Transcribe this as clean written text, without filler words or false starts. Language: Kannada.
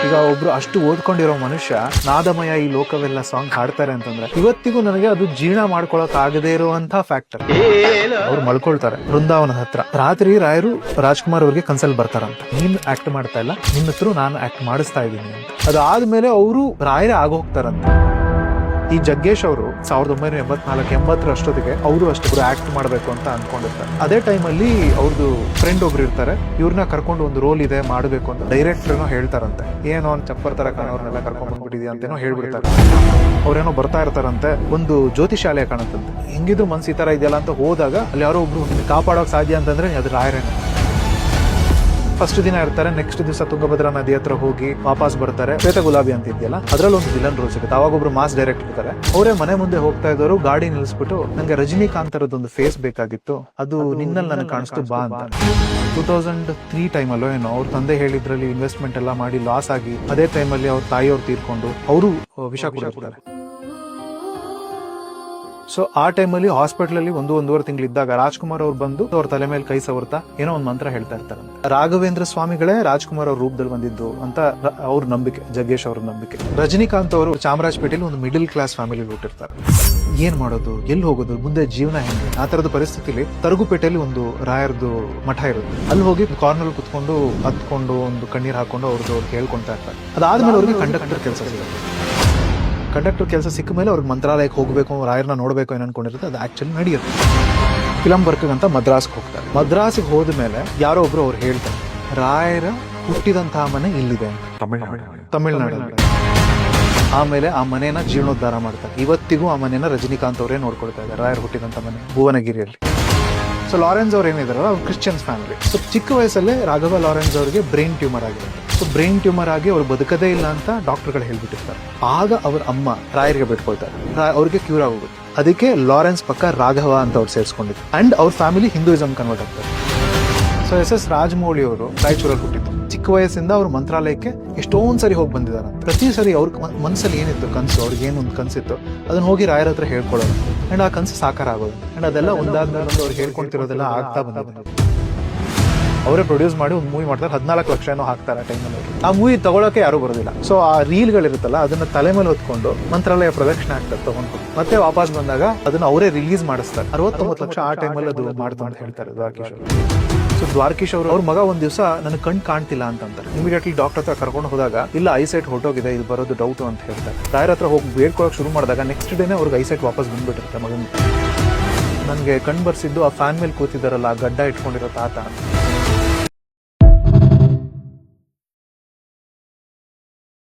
ಈಗ ಒಬ್ರು ಅಷ್ಟು ಓದ್ಕೊಂಡಿರೋ ಮನುಷ್ಯ ನಾದಮಯ ಈ ಲೋಕವೆಲ್ಲ ಸಾಂಗ್ ಹಾಡ್ತಾರೆ ಅಂತಂದ್ರೆ ಇವತ್ತಿಗೂ ನನಗೆ ಅದು ಜೀರ್ಣ ಮಾಡ್ಕೊಳಕ್ ಆಗದೇ ಇರುವಂತ ಫ್ಯಾಕ್ಟರ್. ಅವ್ರು ಮಲ್ಕೊಳ್ತಾರೆ ಬೃಂದಾವನದ ಹತ್ರ. ರಾತ್ರಿ ರಾಯರು ರಾಜ್ಕುಮಾರ್ ಅವ್ರಿಗೆ ಕನ್ಸಲ್ ಬರ್ತಾರಂತ, ನೀನ್ ಆಕ್ಟ್ ಮಾಡ್ತಾ ಇಲ್ಲ, ನಿನ್ನ ಹತ್ರ ನಾನು ಆಕ್ಟ್ ಮಾಡಿಸ್ತಾ ಇದ್ದೀನಿ ಅಂತ. ಅದಾದ್ಮೇಲೆ ಅವರು ರಾಯರೇ ಆಗೋಗ್ತಾರಂತ. ಈ ಜಗ್ಗೇಶ್ ಅವರು 1984-80 ಅಷ್ಟೊತ್ತಿಗೆ ಅವರು ಅಷ್ಟೊಬ್ರು ಆಕ್ಟ್ ಮಾಡಬೇಕು ಅಂತ ಅನ್ಕೊಂಡಿರ್ತಾರೆ. ಅದೇ ಟೈಮಲ್ಲಿ ಅವ್ರದ್ದು ಫ್ರೆಂಡ್ ಒಬ್ರು ಇರ್ತಾರೆ, ಇವ್ರನ್ನ ಕರ್ಕೊಂಡು ಒಂದು ರೋಲ್ ಇದೆ ಮಾಡಬೇಕು ಅಂತ ಡೈರೆಕ್ಟರ್ನೋ ಹೇಳ್ತಾರಂತೆ. ಏನೋ ಒಂದು ಚಪ್ಪರ್ ತರ ಕಾಣೋರ್ನೆಲ್ಲ ಕರ್ಕೊಂಡ್ ಬಂದ್ಬಿಟ್ಟಿದ್ಯಾ ಅಂತೇನೋ ಹೇಳ್ಬಿಡ್ತಾರೆ. ಅವ್ರೇನೋ ಬರ್ತಾ ಇರ್ತಾರಂತೆ, ಒಂದು ಜ್ಯೋತಿಷಾಲಯ ಕಾಣುತ್ತಂತೆ. ಹೆಂಗಿದ್ರು ಮನ್ಸು ಈ ತರ ಇದೆಯಲ್ಲ ಅಂತ ಹೋದಾಗ ಅಲ್ಲಿ ಯಾರೋ ಒಬ್ರು ಕಾಪಾಡೋಕ್ ಸಾಧ್ಯ ಅಂತಂದ್ರೆ ಅದು ರಾಯರೇನೆ. ಫಸ್ಟ್ ದಿನ ಇರ್ತಾರೆ, ನೆಕ್ಸ್ಟ್ ದಿವಸ ತುಂಗಭದ್ರಾ ನದಿ ಹತ್ರ ಹೋಗಿ ವಾಪಸ್ ಬರ್ತಾರೆ. ಶ್ವೇತ ಗುಲಾಬಿ ಅಂತ ಇದೆಯಲ್ಲ ಅದ್ರಲ್ಲಿ ಒಂದು ವಿಲನ್ ರೋಲ್ ಸಿಗುತ್ತೆ. ಅವಾಗ ಒಬ್ರು ಮಾಸ್ ಡೈರೆಕ್ಟರ್ ಇರ್ತಾರೆ, ಅವರೇ ಮನೆ ಮುಂದೆ ಹೋಗ್ತಾ ಇದ್ದವರು ಗಾಡಿ ನಿಲ್ಲಿಸ್ಬಿಟ್ಟು ನಂಗೆ ರಜನಿಕಾಂತ್ ತರದೊಂದು ಫೇಸ್ ಬೇಕಾಗಿತ್ತು, ಅದು ನಿನ್ನಲ್ಲಿ ನನಗೆ ಕಾಣಿಸ್ತು ಬಾ ಅಂತ. 2003 ಟೈಮಲ್ಲೋ ಏನೋ ಅವ್ರ ತಂದೆ ಹೇಳಿದ್ರಲ್ಲಿ ಇನ್ವೆಸ್ಟ್ಮೆಂಟ್ ಎಲ್ಲ ಮಾಡಿ ಲಾಸ್ ಆಗಿ, ಅದೇ ಟೈಮಲ್ಲಿ ಅವ್ರ ತಾಯಿಯವ್ರು ತೀರ್ಕೊಂಡು ಅವರು ವಿಷ ಕುಡಿದಿರ್ತಾರೆ. ಸೊ ಆ ಟೈಮಲ್ಲಿ ಹಾಸ್ಪಿಟಲ್ ಅಲ್ಲಿ 1-1.5 ತಿಂಗಳಿದ್ದಾಗ ರಾಜ್ಕುಮಾರ್ ಅವ್ರು ಬಂದು ಅವ್ರ ತಲೆ ಮೇಲೆ ಕೈ ಸವರ್ತಾ ಏನೋ ಒಂದು ಮಂತ್ರ ಹೇಳ್ತಾ ಇರ್ತಾರೆ. ರಾಘವೇಂದ್ರ ಸ್ವಾಮಿಗಳೇ ರಾಜ್ಕುಮಾರ್ ಅವ್ರ ರೂಪದಲ್ಲಿ ಬಂದಿದ್ದು ಅಂತ ಅವ್ರ ನಂಬಿಕೆ, ಜಗ್ಗೇಶ್ ಅವ್ರ ನಂಬಿಕೆ. ರಜನಿಕಾಂತ್ ಅವರು ಚಾಮರಾಜಪೇಟೆಯಲ್ಲಿ ಒಂದು ಮಿಡಲ್ ಕ್ಲಾಸ್ ಫ್ಯಾಮಿಲಿ ಹುಟ್ಟಿರ್ತಾರೆ. ಏನ್ ಮಾಡೋದು, ಎಲ್ಲಿ ಹೋಗೋದು, ಮುಂದೆ ಜೀವನ ಹೆಂಗೆ, ಆ ತರದ ಪರಿಸ್ಥಿತಿಲಿ ತರಗುಪೇಟೆಯಲ್ಲಿ ಒಂದು ರಾಯರ್ದು ಮಠ ಇರುತ್ತೆ. ಅಲ್ಲಿ ಹೋಗಿ ಕಾರ್ನರ್ ಕುತ್ಕೊಂಡು ಹತ್ಕೊಂಡು ಒಂದು ಕಣ್ಣೀರ್ ಹಾಕೊಂಡು ಅವ್ರದ್ದು ಹೇಳ್ಕೊಂತಾ ಇರ್ತಾರೆ. ಅದಾದ್ಮೇಲೆ ಅವ್ರಿಗೆ ಕಂಡಕ್ಟರ್ ಕೆಲಸ ಸಿಗುತ್ತೆ. ಕಂಡಕ್ಟರ್ ಕೆಲಸ ಸಿಕ್ಕ ಮೇಲೆ ಅವ್ರಿಗೆ ಮಂತ್ರಾಲಯಕ್ಕೆ ಹೋಗ್ಬೇಕು, ರಾಯರ್ನ ನೋಡ್ಬೇಕು ಏನು ಅನ್ಕೊಂಡಿರುತ್ತೆ. ಅದು ಆಕ್ಚುಲಿ ನಡೆಯುತ್ತೆ. ಫಿಲಂ ವರ್ಕ್ ಅಂತ ಮದ್ರಾಸ್ಗೆ ಹೋಗ್ತಾರೆ. ಮದ್ರಾಸಿಗೆ ಹೋದ ಮೇಲೆ ಯಾರೋ ಒಬ್ರು ಅವ್ರು ಹೇಳ್ತಾರೆ, ರಾಯರ ಹುಟ್ಟಿದಂತಹ ಮನೆ ಇಲ್ಲಿದೆ ಅಂತ, ತಮಿಳ್ನಾಡಲ್ಲಿ. ಆಮೇಲೆ ಆ ಮನೆನ ಜೀರ್ಣೋದ್ಧಾರ ಮಾಡ್ತಾರೆ. ಇವತ್ತಿಗೂ ಆ ಮನೆನ ರಜನಿಕಾಂತ್ ಅವರೇ ನೋಡ್ಕೊಳ್ತಾ ಇದ್ದಾರೆ, ರಾಯರ್ ಹುಟ್ಟಿದಂತ ಮನೆ ಭುವನಗಿರಿಯಲ್ಲಿ. ಸೊ ಲಾರೆನ್ಸ್ ಅವ್ರು ಏನಿದಾರಲ್ಲ ಅವ್ರು ಕ್ರಿಶ್ಚಿಯನ್ಸ್ ಫ್ಯಾಮಿಲಿ. ಸೊ ಚಿಕ್ಕ ವಯಸ್ಸಲ್ಲೇ ರಾಘವ ಲಾರೆನ್ಸ್ ಅವರಿಗೆ ಬ್ರೈನ್ ಟ್ಯೂಮರ್ ಆಗಿರುತ್ತೆ. ಸೊ ಬ್ರೈನ್ ಟ್ಯೂಮರ್ ಆಗಿ ಅವ್ರು ಬದುಕದೇ ಇಲ್ಲ ಅಂತ ಡಾಕ್ಟರ್ಗಳು ಹೇಳ್ಬಿಟ್ಟಿರ್ತಾರೆ. ಆಗ ಅವ್ರ ಅಮ್ಮ ರಾಯರಿಗೆ ಬಿಟ್ಕೊಳ್ತಾರೆ, ಅವ್ರಿಗೆ ಕ್ಯೂರ್ ಆಗೋಗುತ್ತೆ. ಅದಕ್ಕೆ ಲಾರೆನ್ಸ್ ಪಕ್ಕ ರಾಘವ ಅಂತ ಅವ್ರು ಸೇರಿಸ್ಕೊಂಡಿದ್ರು. ಅಂಡ್ ಅವ್ರ ಫ್ಯಾಮಿಲಿ ಹಿಂದೂಯಿಸಮ್ ಕನ್ವರ್ಟ್ ಆಗ್ತಾರೆ. ಸೊ SS ರಾಜಮೌಳಿ ಅವರು ರಾಯಚೂರಲ್ಲಿ ಹುಟ್ಟಿದ್ರು. ಚಿಕ್ಕ ವಯಸ್ಸಿಂದ ಅವ್ರು ಮಂತ್ರಾಲಯಕ್ಕೆ ಎಷ್ಟೊಂದ್ ಸರಿ ಹೋಗಿ ಬಂದಿದ್ದಾರೆ. ಪ್ರತಿ ಸರಿ ಅವ್ರ ಮನಸ್ಸಲ್ಲಿ ಏನಿತ್ತು ಕನಸು, ಅವ್ರಿಗೆ ಏನೊಂದು ಕನಸಿತ್ತು ಅದನ್ನ ಹೋಗಿ ರಾಯರ ಹತ್ರ ಹೇಳ್ಕೊಳ್ಳೋದು. ಅಂಡ್ ಆ ಕನಸು ಸಾಕಾರ ಆಗೋದು. ಅಂಡ್ ಅದೆಲ್ಲ ಒಂದಾದ್ಮೇಲೆ ಅವ್ರಿಗೆ ಹೇಳ್ಕೊಂತಿರೋದೆಲ್ಲ ಆಗ್ತಾ ಬಂದಿದೆ. ಅವರೇ ಪ್ರೊಡ್ಯೂಸ್ ಮಾಡಿ ಒಂದು ಮೂವಿ ಮಾಡ್ತಾರೆ, 14 ಲಕ್ಷ ಏನೋ ಹಾಕ್ತಾರೆ ಆ ಟೈಮಲ್ಲಿ. ಆ ಮೂವಿ ತಗೊಳಕ್ಕೆ ಯಾರು ಬರೋದಿಲ್ಲ. ಸೊ ಆ ರೀಲ್ಗಳಿರುತ್ತಲ್ಲ ಅದನ್ನ ತಲೆ ಮೇಲೆ ಹೊತ್ಕೊಂಡು ಮಂತ್ರಾಲಯ ಪ್ರದಕ್ಷಿಣೆ ಆಗ್ತಾರೆ ತಗೊಂಡು. ಮತ್ತೆ ವಾಪಸ್ ಬಂದಾಗ ಅದನ್ನ ಅವರೇ ರಿಲೀಸ್ ಮಾಡಿಸ್ತಾರೆ. 69 ಲಕ್ಷ ಆ ಟೈಮಲ್ಲಿ ಅದು ಮಾಡ್ತು ಅಂತ ಹೇಳ್ತಾರೆ ದ್ವಾರಕೀಶ್ ಅವರು. ಸೊ ದ್ವಾರಕೀಶ್ ಅವರು ಅವ್ರ ಮಗ ಒಂದ್ ದಿವಸ ನನಗೆ ಕಣ್ ಕಾಣ್ತಿಲ್ಲ ಅಂತಂತಾರೆ. ಇಮಿಡಿಯೇಟ್ಲಿ ಡಾಕ್ಟರ್ ಹತ್ರ ಕರ್ಕೊಂಡು ಹೋದಾಗ ಇಲ್ಲ ಐಸೈಟ್ ಹೊರಟೋಗಿದೆ, ಇದು ಬರೋದು ಡೌಟ್ ಅಂತ ಹೇಳ್ತಾರೆ. ರಾಯರ ಹತ್ರ ಹೋಗಿ ಬೇಡ್ಕೊಳಕ್ ಶುರು ಮಾಡಿದಾಗ ನೆಕ್ಸ್ಟ್ ಡೇನೆ ಅವ್ರಿಗೆ ಐಸೈಟ್ ವಾಪಸ್ ಬಂದ್ಬಿಟ್ಟಿರುತ್ತೆ ಮಗನಿಗೆ. ನನಗೆ ಕಣ್ ಬರ್ಸಿದ್ದು ಆ ಫ್ಯಾನ್ ಮೇಲೆ ಕೂತಿದ್ದಾರಲ್ಲ, ಆ ಗಡ್ಡ ಇಟ್ಕೊಂಡಿರೋ ತಾತ.